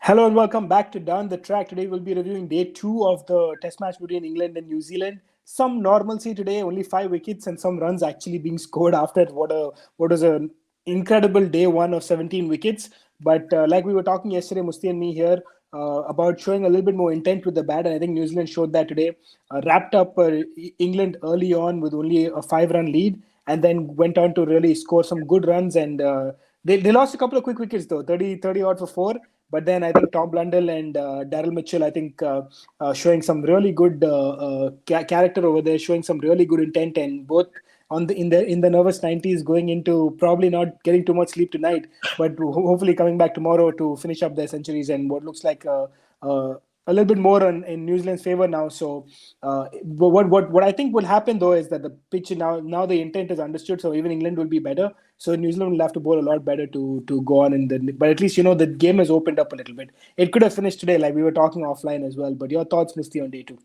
Hello and welcome back to Down the Track. Today we'll be reviewing day two of the Test match between England and New Zealand. Some normalcy today, only 5 wickets and some runs actually being scored after what was an incredible day one of 17 wickets. But like we were talking yesterday, Musti and me here about showing a little bit more intent with the bat, and I think New Zealand showed that today. Wrapped up England early on with only a 5 run lead, and then went on to really score some good runs and. They lost a couple of quick wickets though, 30 odd for four. But then I think Tom Blundell and Daryl Mitchell, I think, showing some really good character over there, showing some really good intent, and both on the nervous 90s, going into probably not getting too much sleep tonight, but hopefully coming back tomorrow to finish up their centuries and what looks like a little bit more in New Zealand's favor now. So, what I think will happen though is that the pitch now the intent is understood. So even England will be better. So New Zealand will have to bowl a lot better to go on but at least the game has opened up a little bit. It could have finished today, like we were talking offline as well. But your thoughts, Misty, on day two?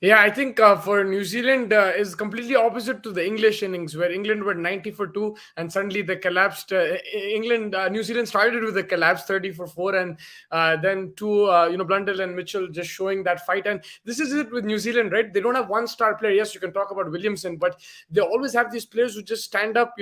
Yeah, I think for New Zealand is completely opposite to the English innings, where England were 90 for 2 and suddenly they collapsed. New Zealand started with a collapse 30 for 4 and then Blundell and Mitchell just showing that fight. And this is it with New Zealand, right? They don't have one star player. Yes, you can talk about Williamson, but they always have these players who just stand up,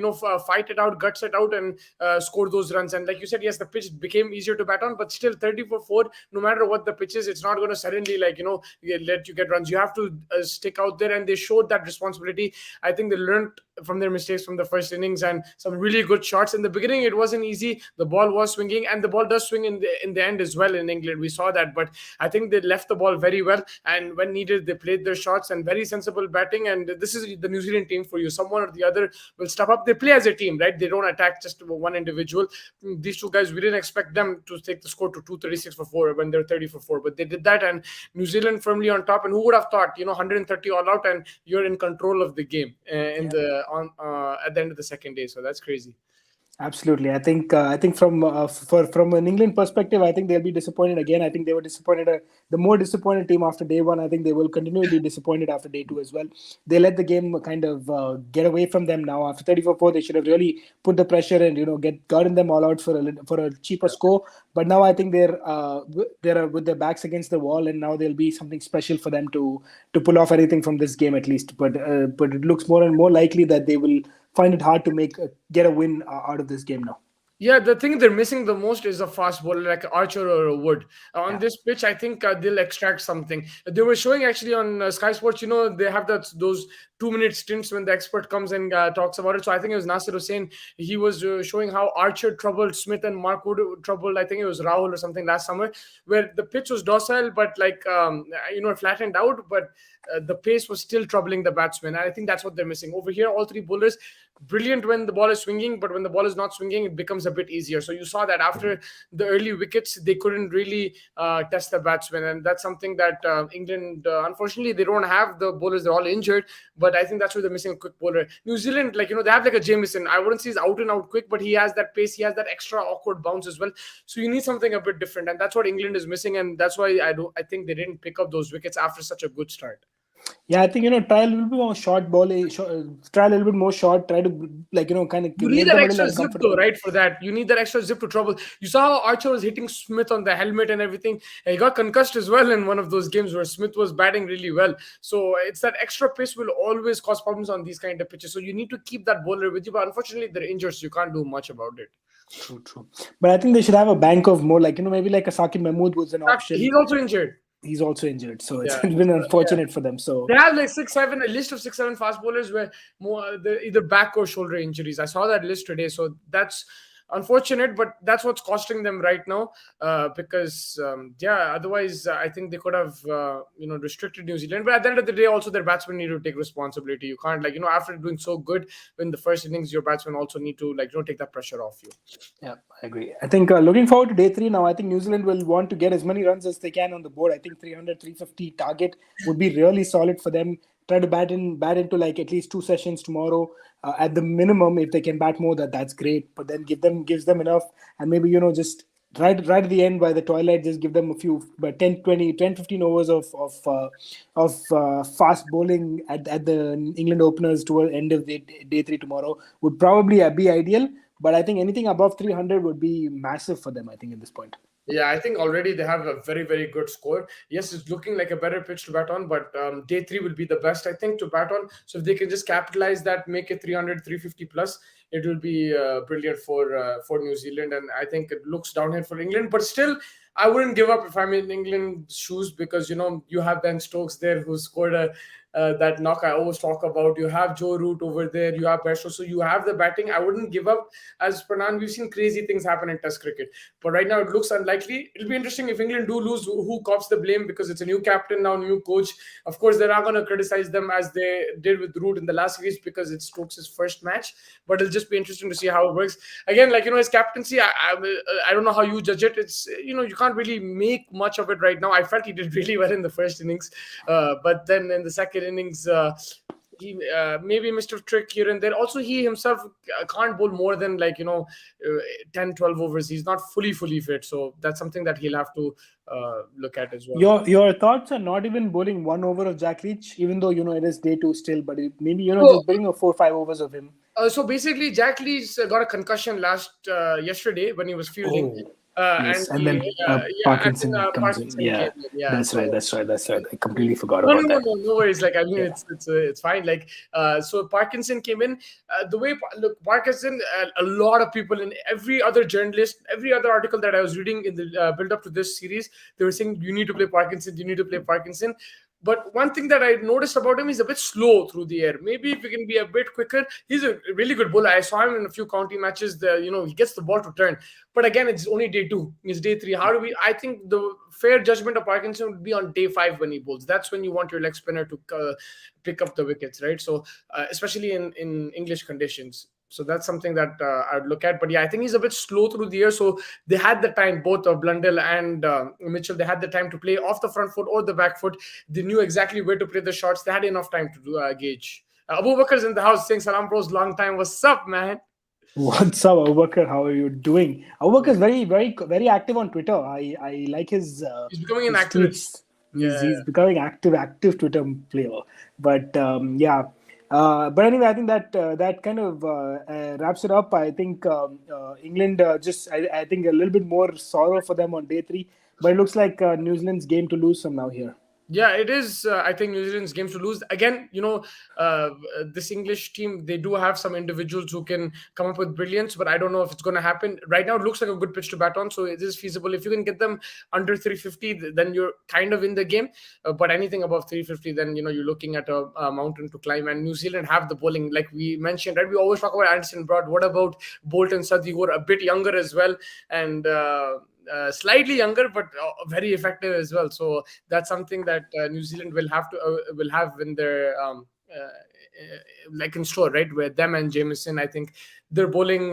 fight it out, guts it out and score those runs. And like you said, yes, the pitch became easier to bat on, but still 30 for 4, no matter what the pitch is, it's not going to suddenly let you get runs. You have to stick out there, and they showed that responsibility. I think they learned from their mistakes from the first innings and some really good shots. In the beginning, it wasn't easy. The ball was swinging, and the ball does swing in the end as well in England. We saw that, but I think they left the ball very well, and when needed, they played their shots and very sensible batting. And this is the New Zealand team for you. Someone or the other will step up. They play as a team, right? They don't attack just one individual. These two guys, we didn't expect them to take the score to 236 for 4 when they're 30 for 4, but they did that, and New Zealand firmly on top. And who would have thought, 130 all out, and you're in control of the game at the end of the second day. So that's crazy. Absolutely. I think from an England perspective, I think they'll be disappointed again. I think they were disappointed. The more disappointed team after day one. I think they will continue to be disappointed after day two as well. They let the game kind of get away from them now. After 34-4, they should have really put the pressure and gotten them all out for a cheaper score. But now I think they're with their backs against the wall, and now there'll be something special for them to pull off anything from this game at least. But it looks more and more likely that they will find it hard to get a win out of this game now. Yeah, the thing they're missing the most is a fast bowler like Archer or a Wood. On this pitch, I think they'll extract something. They were showing actually on Sky Sports, they have those 2-minute stints when the expert comes and talks about it. So I think it was Nasir Hussain. He was showing how Archer troubled Smith and Mark Wood troubled, I think it was Rahul or something last summer, where the pitch was docile, but it flattened out, but the pace was still troubling the batsmen. And I think that's what they're missing. Over here, all three bowlers, brilliant when the ball is swinging, but when the ball is not swinging, it becomes a bit easier. So you saw that after the early wickets, they couldn't really test the batsmen. And that's something that England, unfortunately, they don't have the bowlers. They're all injured. But I think that's where they're missing a quick bowler. New Zealand, they have like a Jamieson. I wouldn't say he's out and out quick, but he has that pace. He has that extra awkward bounce as well. So you need something a bit different. And that's what England is missing. And that's why I think they didn't pick up those wickets after such a good start. Yeah, I think try a little bit more short bowling. Try a little bit more short. Try to kind of. You need that extra zip though, right? For that, you need that extra zip to trouble. You saw how Archer was hitting Smith on the helmet and everything. He got concussed as well in one of those games where Smith was batting really well. So it's that extra pace will always cause problems on these kind of pitches. So you need to keep that bowler with you. But unfortunately, they're injured, so you can't do much about it. True. But I think they should have a bank of more, maybe like a Saqib Mahmood was an option. He's also injured. He's also injured, so it's been unfortunate for them. So they have a list of 6-7 fast bowlers where either back or shoulder injuries. I saw that list today, so that's unfortunate, but that's what's costing them right now. Because otherwise I think they could have restricted New Zealand. But at the end of the day, also their batsmen need to take responsibility. You can't after doing so good in the first innings, your batsmen also need to take that pressure off you. Yeah, I agree. I think looking forward to day 3 now. I think New Zealand will want to get as many runs as they can on the board. I think 300, 350 target would be really solid for them. Try to bat into at least 2 sessions tomorrow at the minimum. If they can bat more, that's great. But then gives them enough, and maybe just right at the end by the twilight, just give them a few 10, 15 overs of fast bowling at the England openers toward end of the day 3 tomorrow would probably be ideal. But I think anything above 300 would be massive for them, I think, at this point. Yeah, I think already they have a very, very good score. Yes, it's looking like a better pitch to bat on, but day three will be the best, I think, to bat on. So if they can just capitalize that, make it 300, 350 plus, it will be brilliant for New Zealand. And I think it looks downhill for England, but still, I wouldn't give up if I'm in England's shoes, because you have Ben Stokes there who scored that knock I always talk about. You have Joe Root over there. You have Bairstow. So you have the batting. I wouldn't give up. As Pranan, we've seen crazy things happen in Test cricket, but right now it looks unlikely. It'll be interesting if England do lose. Who cops the blame? Because it's a new captain now, new coach. Of course, they're not going to criticize them as they did with Root in the last series because it's Stokes' first match. But it'll just be interesting to see how it works. Again, like his captaincy, I don't know how you judge it. It's you can't really make much of it right now. I felt he did really well in the first innings, but then in the second innings. He maybe missed a trick here and there. Also, he himself can't bowl more than 10, 12 overs. He's not fully fit, so that's something that he'll have to look at as well. Your thoughts are not even bowling 1 over of Jack Leach, even though it is day two still, but maybe So, just bowling a 4-5 overs of him. so basically, Jack Lee's got a concussion yesterday when he was fielding, Oh, and yes, and he then yeah, and then Parkinson comes in. Parkinson came Yeah, in. Yeah, that's right. so That's right. I completely forgot no, no, about no, that. no, no worries. Like, I mean, Yeah. it's fine. Like, so Parkinson came in. The way look, Parkinson, a lot of people in every other journalist, every other article that I was reading in the build up to this series, they were saying you need to play Parkinson, you need to play Parkinson. But one thing that I noticed about him, he's a bit slow through the air. Maybe if he can be a bit quicker, he's a really good bowler. I saw him in a few county matches. He gets the ball to turn. But again, it's only day two. It's day three. How do we? I think the fair judgment of Parkinson would be on day five when he bowls. That's when you want your leg spinner to pick up the wickets, right? So especially in English conditions. So that's something that I'd look at. But yeah, I think he's a bit slow through the year. So they had the time, both Blundell and Mitchell, they had the time to play off the front foot or the back foot. They knew exactly where to play the shots. They had enough time to gauge. Abu Bakar's in the house saying, Salam bros, long time. What's up, man? What's up, Abubakar? How are you doing? Abubakar is very, very, very active on Twitter. I like He's becoming an his activist. tweets. Yeah. He's becoming active Twitter player. But yeah. But anyway, I think that kind of wraps it up. I think England I think a little bit more sorrow for them on day three. But it looks like New Zealand's game to lose some now here. Yeah, it is. I think New Zealand's games to lose. Again, this English team, they do have some individuals who can come up with brilliance, but I don't know if it's going to happen. Right now, it looks like a good pitch to bat on, so it is feasible. If you can get them under 350, then you're kind of in the game. But anything above 350, then, you're looking at a mountain to climb. And New Zealand have the bowling, like we mentioned, right? We always talk about Anderson Broad. What about Bolt and Sudhi, who are a bit younger as well? And slightly younger, but very effective as well. So that's something that New Zealand will have in their like in store, right? Where them and Jameson, I think their bowling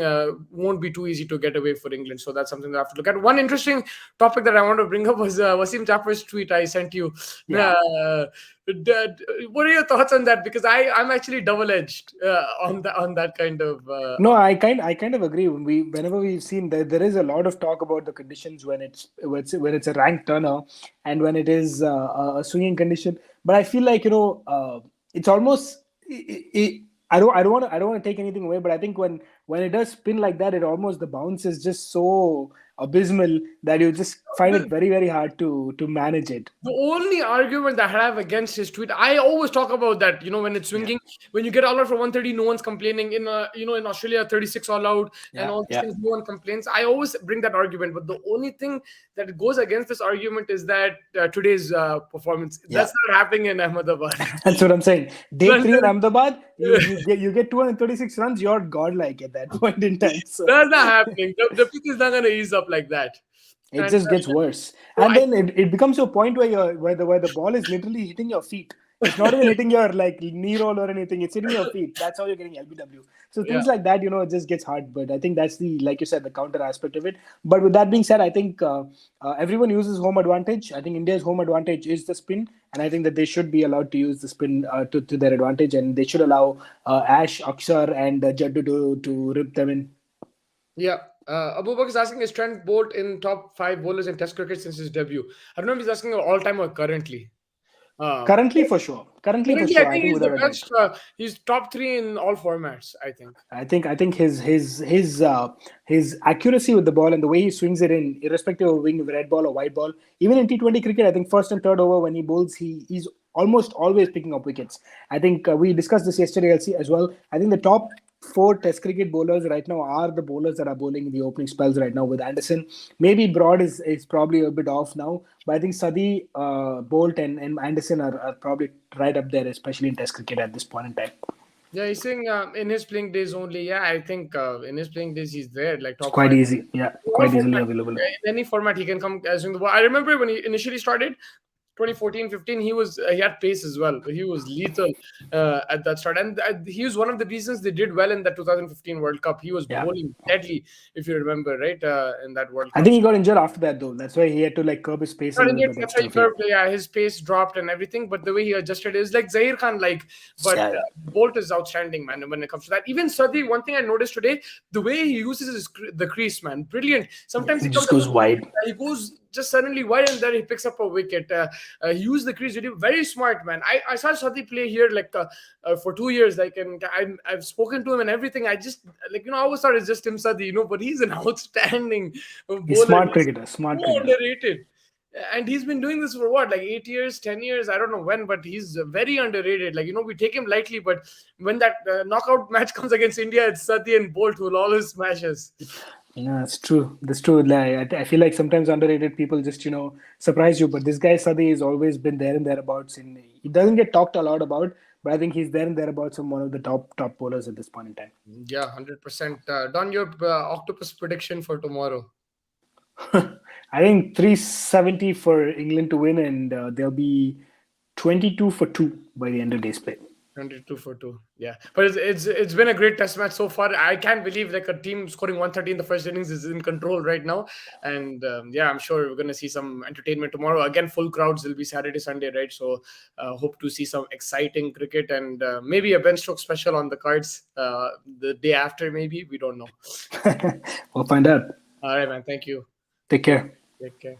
won't be too easy to get away for England. So that's something they have to look at. One interesting topic that I want to bring up was Wasim Chapar's tweet I sent you. Yeah. What are your thoughts on that? Because I'm actually double-edged on that kind of. No, I kind of agree. Whenever we've seen there is a lot of talk about the conditions when it's a ranked turner and when it is a swinging condition. But I feel like it's almost I don't want to take anything away, but I think when it does spin like that, it almost the bounce is just so abysmal that you just find it very, very hard to manage it. The only argument that I have against his tweet, I always talk about that. When it's Yeah. swinging, when you get all out for 130, no one's complaining. In Australia, 36 all out and Yeah, all these yeah. things, no one complains. I always bring that argument, but the only thing that goes against this argument is that today's performance, Yeah. that's not happening in Ahmedabad. That's what I'm saying. Day three in London, Ahmedabad, you get 236 runs, you're godlike at that point in time. So that's not happening. The pitch is not going to ease up like that. it And just gets worse. so And I then it becomes to a point where the ball is literally hitting your feet. It's not even hitting your knee roll or anything. It's hitting your feet. That's how you're getting LBW. So yeah. things like that, it just gets hard. But I think that's like you said, the counter aspect of it. But with that being said, I think everyone uses home advantage. I think India's home advantage is the spin, and I think that they should be allowed to use the spin to their advantage, and they should allow Ash, Akshar, and Jaddu to rip them in. Yeah. Abu Bakr is asking, is Trent Bolt in top 5 bowlers in Test cricket since his debut? I don't know if he's asking all time or currently. Currently, for sure. Currently, for Currently, I sure. I think think he's the without a doubt. best. He's top three in all formats, I think. I think his accuracy with the ball and the way he swings it in, irrespective of being red ball or white ball, even in T20 cricket, I think first and third over when he bowls, he's almost always picking up wickets. I think we discussed this yesterday as well. I think the top four Test cricket bowlers right now are the bowlers that are bowling in the opening spells right now. With Anderson, maybe Broad is probably a bit off now, but I think Sadi, Bolt, and Anderson are probably right up there, especially in Test cricket at this point in time. Yeah, he's saying in his playing days only. Yeah, I think in his playing days he's there, like It's top quite five. easy. Yeah, In all quite easily format, available. in any format, he can come as in the ball. I remember when he initially started, 2014-15, he had pace as well. He was lethal at that start, and he was one of the reasons they did well in the 2015 World Cup. He was Yeah. bowling deadly, if you remember, right, in that World I Cup. think he got injured after that though. That's why he had to like curb his pace a Not little injured, bit that's why he extra. Yeah. curved. Yeah, his pace dropped and everything, but the way he adjusted is like Zahir Khan, like. But Yeah, yeah. Bolt is outstanding, man. When it comes to that, even Sadi, one thing I noticed today, the way he uses the crease, man, brilliant. Sometimes He he comes just up, goes wide. he goes just suddenly wide, and then he picks up a wicket. He used the crease, really very smart, man. I saw Sadi play here like for 2 years, like, and I've spoken to him and everything. I just like I always thought it's just him, Sadi, but he's an outstanding He's bowler. smart He's cricketer. Smart so cricketer. underrated. And he's been doing this for what, like 8 years, 10 years? I don't know when, but he's very underrated. Like, we take him lightly, but when that knockout match comes against India, it's Sati and Bolt who will always smash us. Yeah, it's true. That's true. Like, I feel like sometimes underrated people just surprise you. But this guy Sadi has always been there and thereabouts. And he doesn't get talked a lot about, but I think he's there and thereabouts and one of the top bowlers at this point in time. Yeah, 100%. Don, your octopus prediction for tomorrow? I think 370 for England to win, and there'll be 22 for two by the end of day's play. 22 for 2. Yeah. But it's been a great test match so far. I can't believe like a team scoring 130 in the first innings is in control right now. And yeah, I'm sure we're going to see some entertainment tomorrow. Again, full crowds will be Saturday, Sunday, right? So hope to see some exciting cricket and maybe a Ben Stokes special on the cards the day after, maybe. We don't know. We'll find out. All right, man. Thank you. Take care. Take care.